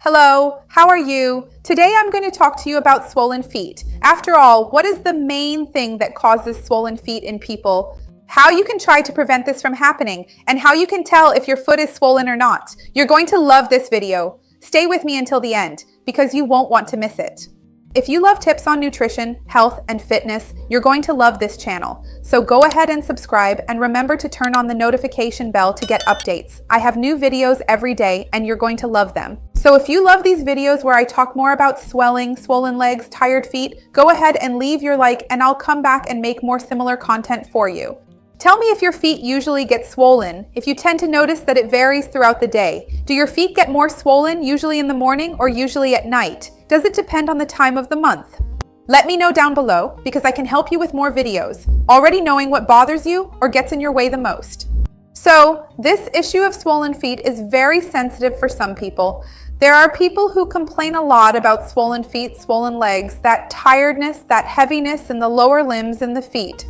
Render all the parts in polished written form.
Hello, how are you? Today I'm going to talk to you about swollen feet. After all, what is the main thing that causes swollen feet in people? How you can try to prevent this from happening, and how you can tell if your foot is swollen or not. You're going to love this video. Stay with me until the end, because you won't want to miss it. If you love tips on nutrition, health, and fitness, you're going to love this channel. So go ahead and subscribe, and remember to turn on the notification bell to get updates. I have new videos every day, and you're going to love them. So if you love these videos where I talk more about swelling, swollen legs, tired feet, go ahead and leave your like, and I'll come back and make more similar content for you. Tell me if your feet usually get swollen, if you tend to notice that it varies throughout the day. Do your feet get more swollen usually in the morning or usually at night? Does it depend on the time of the month? Let me know down below because I can help you with more videos, already knowing what bothers you or gets in your way the most. So, this issue of swollen feet is very sensitive for some people. There are people who complain a lot about swollen feet, swollen legs, that tiredness, that heaviness in the lower limbs and the feet.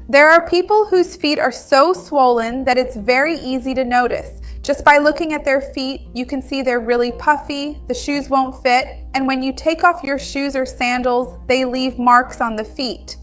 There are people whose feet are so swollen that it's very easy to notice. Just by looking at their feet, you can see they're really puffy, the shoes won't fit, and when you take off your shoes or sandals, they leave marks on the feet.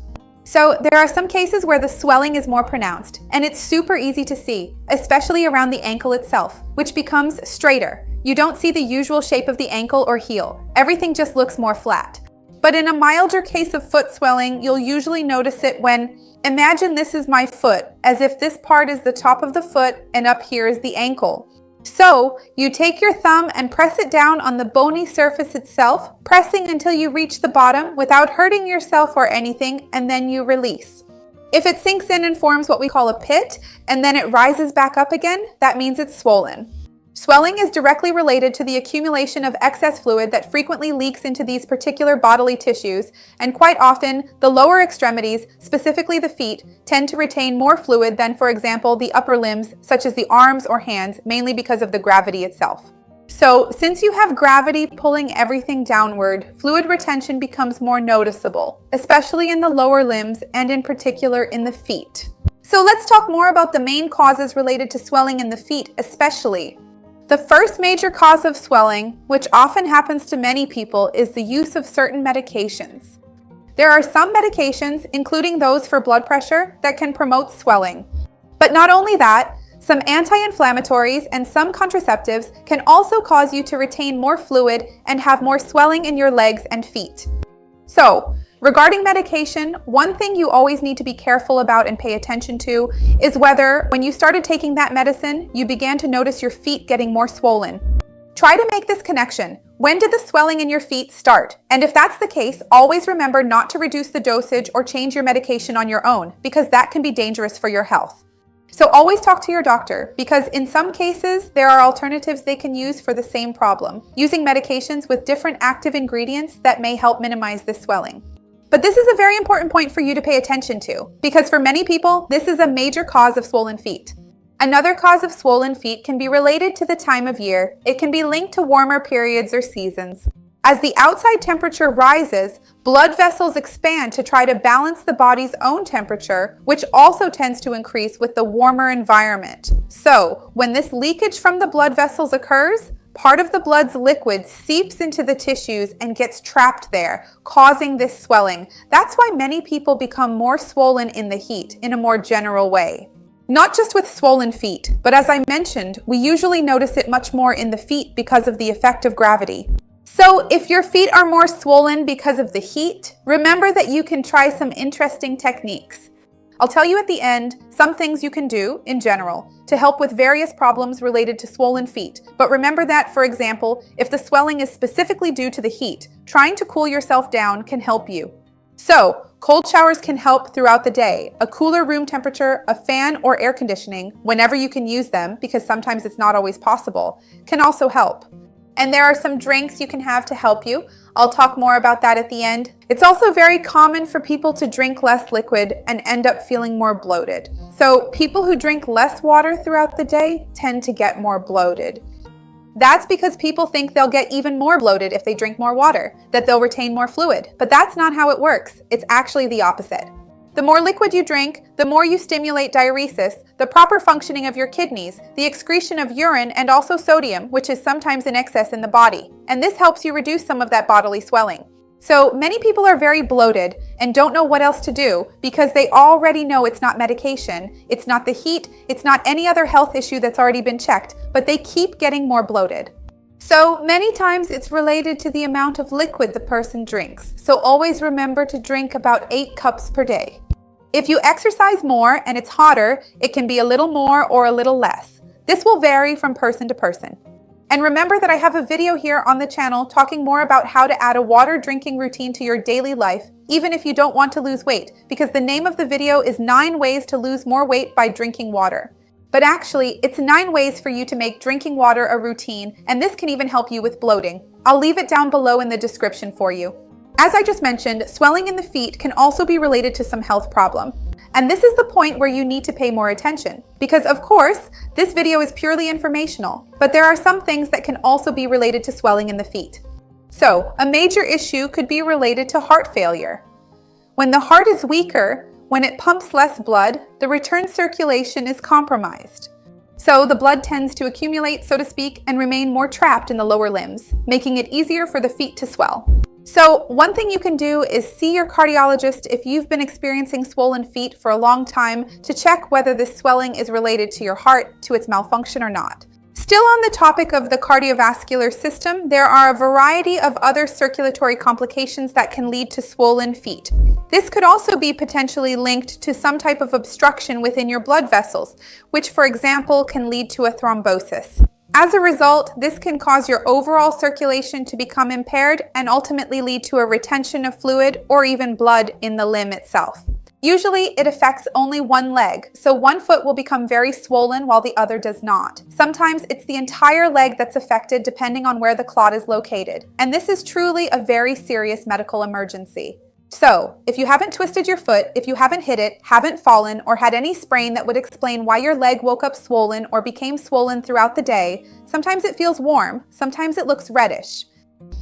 So there are some cases where the swelling is more pronounced, and it's super easy to see, especially around the ankle itself, which becomes straighter. You don't see the usual shape of the ankle or heel. Everything just looks more flat. But in a milder case of foot swelling, you'll usually notice it when, imagine this is my foot, as if this part is the top of the foot and up here is the ankle. So, you take your thumb and press it down on the bony surface itself, pressing until you reach the bottom without hurting yourself or anything, and then you release. If it sinks in and forms what we call a pit, and then it rises back up again, that means it's swollen. Swelling is directly related to the accumulation of excess fluid that frequently leaks into these particular bodily tissues, and quite often, the lower extremities, specifically the feet, tend to retain more fluid than, for example, the upper limbs, such as the arms or hands, mainly because of the gravity itself. So, since you have gravity pulling everything downward, fluid retention becomes more noticeable, especially in the lower limbs and in particular in the feet. So let's talk more about the main causes related to swelling in the feet, especially. The first major cause of swelling, which often happens to many people, is the use of certain medications. There are some medications, including those for blood pressure, that can promote swelling. But not only that, some anti-inflammatories and some contraceptives can also cause you to retain more fluid and have more swelling in your legs and feet. So, regarding medication, one thing you always need to be careful about and pay attention to is whether, when you started taking that medicine, you began to notice your feet getting more swollen. Try to make this connection. When did the swelling in your feet start? And if that's the case, always remember not to reduce the dosage or change your medication on your own, because that can be dangerous for your health. So always talk to your doctor, because in some cases, there are alternatives they can use for the same problem, using medications with different active ingredients that may help minimize this swelling. But this is a very important point for you to pay attention to, because for many people, this is a major cause of swollen feet. Another cause of swollen feet can be related to the time of year. It can be linked to warmer periods or seasons. As the outside temperature rises, blood vessels expand to try to balance the body's own temperature, which also tends to increase with the warmer environment. So, when this leakage from the blood vessels occurs, part of the blood's liquid seeps into the tissues and gets trapped there, causing this swelling. That's why many people become more swollen in the heat, in a more general way. Not just with swollen feet, but as I mentioned, we usually notice it much more in the feet because of the effect of gravity. So if your feet are more swollen because of the heat, remember that you can try some interesting techniques. I'll tell you at the end some things you can do, in general, to help with various problems related to swollen feet. But remember that, for example, if the swelling is specifically due to the heat, trying to cool yourself down can help you. So, cold showers can help throughout the day. A cooler room temperature, a fan or air conditioning, whenever you can use them, because sometimes it's not always possible, can also help. And there are some drinks you can have to help you. I'll talk more about that at the end. It's also very common for people to drink less liquid and end up feeling more bloated. So people who drink less water throughout the day tend to get more bloated. That's because people think they'll get even more bloated if they drink more water, that they'll retain more fluid. But that's not how it works. It's actually the opposite. The more liquid you drink, the more you stimulate diuresis, the proper functioning of your kidneys, the excretion of urine, and also sodium, which is sometimes in excess in the body. And this helps you reduce some of that bodily swelling. So many people are very bloated and don't know what else to do because they already know it's not medication, it's not the heat, it's not any other health issue that's already been checked, but they keep getting more bloated. So many times it's related to the amount of liquid the person drinks. So always remember to drink about 8 cups per day. If you exercise more and it's hotter, it can be a little more or a little less. This will vary from person to person. And remember that I have a video here on the channel talking more about how to add a water drinking routine to your daily life, even if you don't want to lose weight, because the name of the video is 9 ways to lose more weight by drinking water. But actually, it's 9 ways for you to make drinking water a routine, and this can even help you with bloating. I'll leave it down below in the description for you. As I just mentioned, swelling in the feet can also be related to some health problem. And this is the point where you need to pay more attention. Because of course, this video is purely informational, but there are some things that can also be related to swelling in the feet. So, a major issue could be related to heart failure. When the heart is weaker, when it pumps less blood, the return circulation is compromised. So the blood tends to accumulate, so to speak, and remain more trapped in the lower limbs, making it easier for the feet to swell. So one thing you can do is see your cardiologist if you've been experiencing swollen feet for a long time to check whether this swelling is related to your heart, to its malfunction or not. Still on the topic of the cardiovascular system, there are a variety of other circulatory complications that can lead to swollen feet. This could also be potentially linked to some type of obstruction within your blood vessels, which for example can lead to a thrombosis. As a result, this can cause your overall circulation to become impaired and ultimately lead to a retention of fluid or even blood in the limb itself. Usually it affects only one leg, so one foot will become very swollen while the other does not. Sometimes it's the entire leg that's affected depending on where the clot is located, and this is truly a very serious medical emergency. So, if you haven't twisted your foot, if you haven't hit it, haven't fallen, or had any sprain that would explain why your leg woke up swollen or became swollen throughout the day, sometimes it feels warm, sometimes it looks reddish.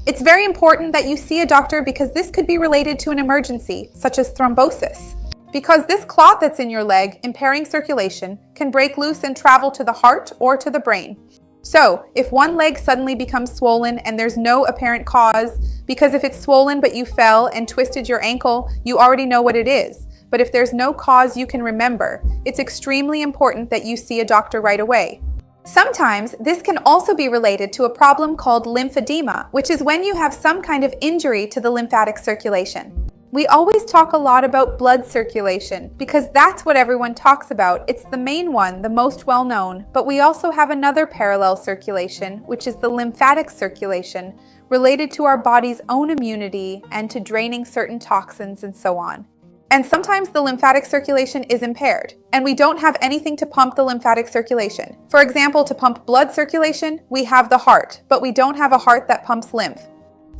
It's very important that you see a doctor because this could be related to an emergency, such as thrombosis. Because this clot that's in your leg, impairing circulation, can break loose and travel to the heart or to the brain. So, if one leg suddenly becomes swollen and there's no apparent cause, because if it's swollen but you fell and twisted your ankle, you already know what it is. But if there's no cause you can remember, it's extremely important that you see a doctor right away. Sometimes this can also be related to a problem called lymphedema, which is when you have some kind of injury to the lymphatic circulation. We always talk a lot about blood circulation because that's what everyone talks about. It's the main one, the most well known, but we also have another parallel circulation, which is the lymphatic circulation, related to our body's own immunity and to draining certain toxins and so on. And sometimes the lymphatic circulation is impaired, and we don't have anything to pump the lymphatic circulation. For example, to pump blood circulation, we have the heart, but we don't have a heart that pumps lymph.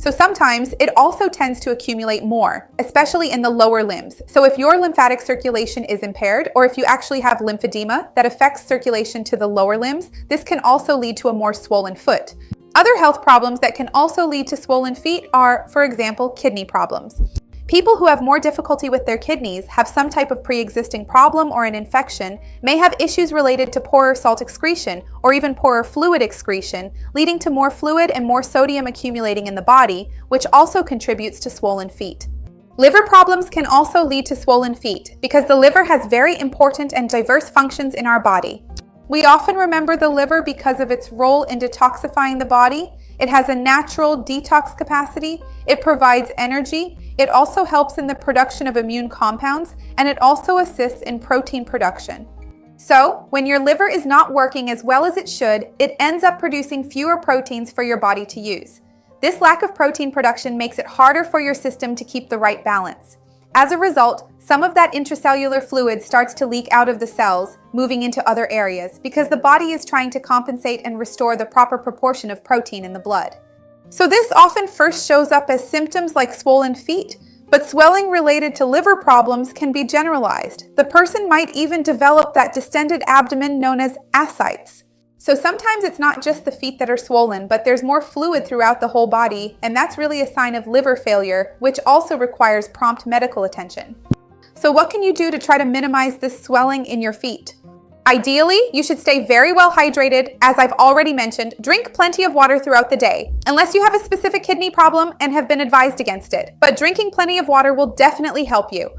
So sometimes it also tends to accumulate more, especially in the lower limbs. So if your lymphatic circulation is impaired, or if you actually have lymphedema that affects circulation to the lower limbs, this can also lead to a more swollen foot. Other health problems that can also lead to swollen feet are, for example, kidney problems. People who have more difficulty with their kidneys, have some type of pre-existing problem or an infection, may have issues related to poorer salt excretion or even poorer fluid excretion, leading to more fluid and more sodium accumulating in the body, which also contributes to swollen feet. Liver problems can also lead to swollen feet because the liver has very important and diverse functions in our body. We often remember the liver because of its role in detoxifying the body. It has a natural detox capacity, it provides energy, it also helps in the production of immune compounds, and it also assists in protein production. So, when your liver is not working as well as it should, it ends up producing fewer proteins for your body to use. This lack of protein production makes it harder for your system to keep the right balance. As a result, some of that intracellular fluid starts to leak out of the cells, moving into other areas, because the body is trying to compensate and restore the proper proportion of protein in the blood. So this often first shows up as symptoms like swollen feet, but swelling related to liver problems can be generalized. The person might even develop that distended abdomen known as ascites. So sometimes it's not just the feet that are swollen, but there's more fluid throughout the whole body, and that's really a sign of liver failure, which also requires prompt medical attention. So what can you do to try to minimize this swelling in your feet? Ideally, you should stay very well hydrated. As I've already mentioned, drink plenty of water throughout the day, unless you have a specific kidney problem and have been advised against it. But drinking plenty of water will definitely help you.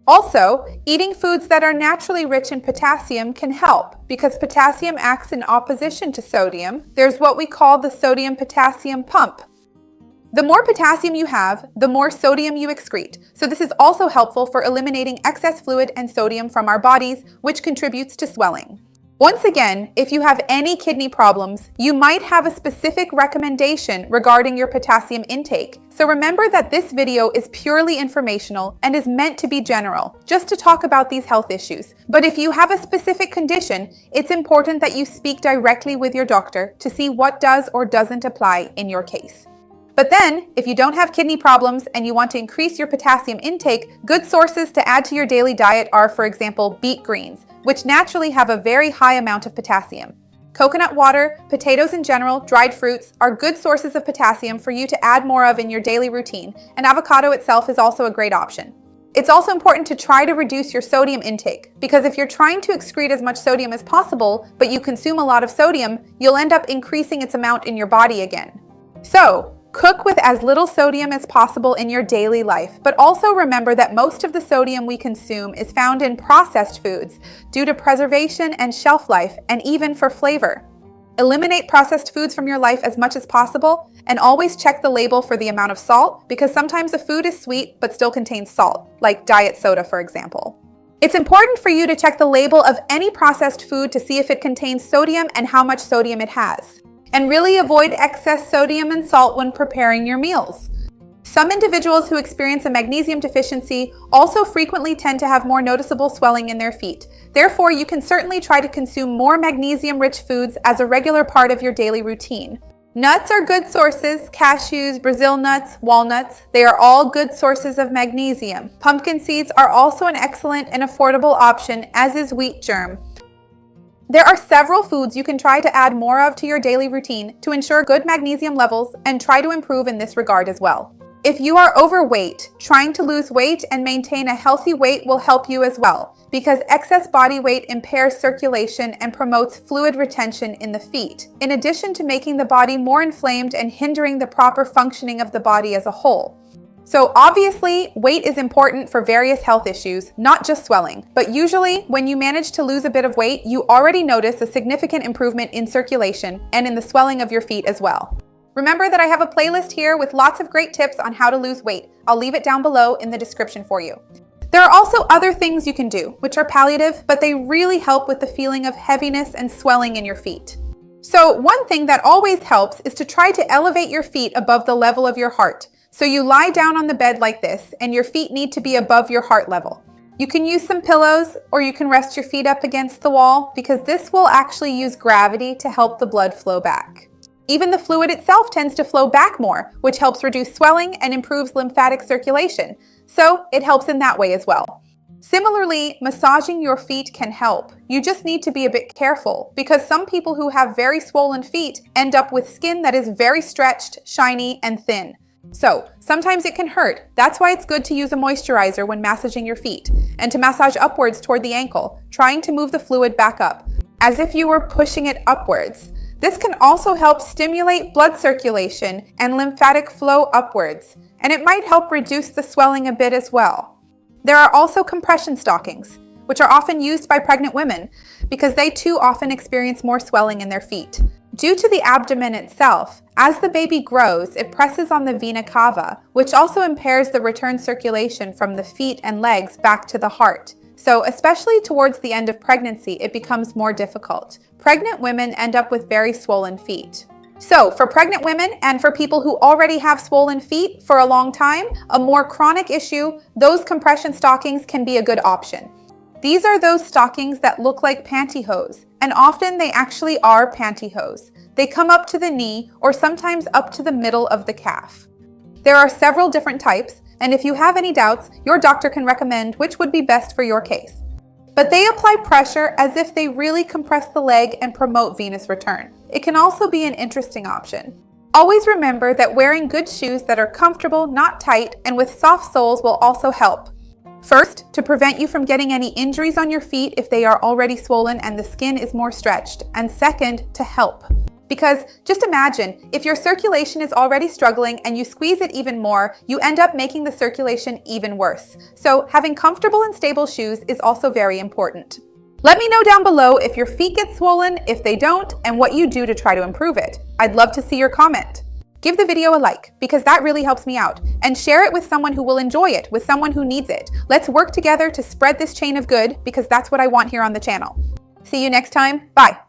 Also, eating foods that are naturally rich in potassium can help because potassium acts in opposition to sodium. There's what we call the sodium-potassium pump. The more potassium you have, the more sodium you excrete. So this is also helpful for eliminating excess fluid and sodium from our bodies, which contributes to swelling. Once again, if you have any kidney problems, you might have a specific recommendation regarding your potassium intake. So remember that this video is purely informational and is meant to be general, just to talk about these health issues. But if you have a specific condition, it's important that you speak directly with your doctor to see what does or doesn't apply in your case. But then, if you don't have kidney problems and you want to increase your potassium intake, good sources to add to your daily diet are, for example, beet greens, which naturally have a very high amount of potassium. Coconut water, potatoes in general, dried fruits are good sources of potassium for you to add more of in your daily routine, and avocado itself is also a great option. It's also important to try to reduce your sodium intake, because if you're trying to excrete as much sodium as possible, but you consume a lot of sodium, you'll end up increasing its amount in your body again. So, cook with as little sodium as possible in your daily life, but also remember that most of the sodium we consume is found in processed foods due to preservation and shelf life, and even for flavor. Eliminate processed foods from your life as much as possible, and always check the label for the amount of salt, because sometimes a food is sweet but still contains salt, like diet soda, for example. It's important for you to check the label of any processed food to see if it contains sodium and how much sodium it has. And really avoid excess sodium and salt when preparing your meals. Some individuals who experience a magnesium deficiency also frequently tend to have more noticeable swelling in their feet. Therefore, you can certainly try to consume more magnesium-rich foods as a regular part of your daily routine. Nuts are good sources: cashews, Brazil nuts, walnuts. They are all good sources of magnesium. Pumpkin seeds are also an excellent and affordable option, as is wheat germ. There are several foods you can try to add more of to your daily routine to ensure good magnesium levels and try to improve in this regard as well. If you are overweight, trying to lose weight and maintain a healthy weight will help you as well, because excess body weight impairs circulation and promotes fluid retention in the feet, in addition to making the body more inflamed and hindering the proper functioning of the body as a whole. So obviously, weight is important for various health issues, not just swelling. But usually, when you manage to lose a bit of weight, you already notice a significant improvement in circulation and in the swelling of your feet as well. Remember that I have a playlist here with lots of great tips on how to lose weight. I'll leave it down below in the description for you. There are also other things you can do, which are palliative, but they really help with the feeling of heaviness and swelling in your feet. So one thing that always helps is to try to elevate your feet above the level of your heart. So you lie down on the bed like this, and your feet need to be above your heart level. You can use some pillows, or you can rest your feet up against the wall, because this will actually use gravity to help the blood flow back. Even the fluid itself tends to flow back more, which helps reduce swelling and improves lymphatic circulation. So it helps in that way as well. Similarly, massaging your feet can help. You just need to be a bit careful, because some people who have very swollen feet end up with skin that is very stretched, shiny, and thin. So, sometimes it can hurt. That's why it's good to use a moisturizer when massaging your feet, and to massage upwards toward the ankle, trying to move the fluid back up, as if you were pushing it upwards. This can also help stimulate blood circulation and lymphatic flow upwards, and it might help reduce the swelling a bit as well. There are also compression stockings, which are often used by pregnant women, because they too often experience more swelling in their feet. Due to the abdomen itself, as the baby grows, it presses on the vena cava, which also impairs the return circulation from the feet and legs back to the heart. So, especially towards the end of pregnancy, it becomes more difficult. Pregnant women end up with very swollen feet. So, for pregnant women and for people who already have swollen feet for a long time, a more chronic issue, those compression stockings can be a good option. These are those stockings that look like pantyhose, and often they actually are pantyhose. They come up to the knee or sometimes up to the middle of the calf. There are several different types, and if you have any doubts, your doctor can recommend which would be best for your case. But they apply pressure as if they really compress the leg and promote venous return. It can also be an interesting option. Always remember that wearing good shoes that are comfortable, not tight, and with soft soles will also help. First, to prevent you from getting any injuries on your feet if they are already swollen and the skin is more stretched. And second, to help. Because just imagine, if your circulation is already struggling and you squeeze it even more, you end up making the circulation even worse. So having comfortable and stable shoes is also very important. Let me know down below if your feet get swollen, if they don't, and what you do to try to improve it. I'd love to see your comment. Give the video a like, because that really helps me out, and share it with someone who will enjoy it, with someone who needs it. Let's work together to spread this chain of good, because that's what I want here on the channel. See you next time. Bye.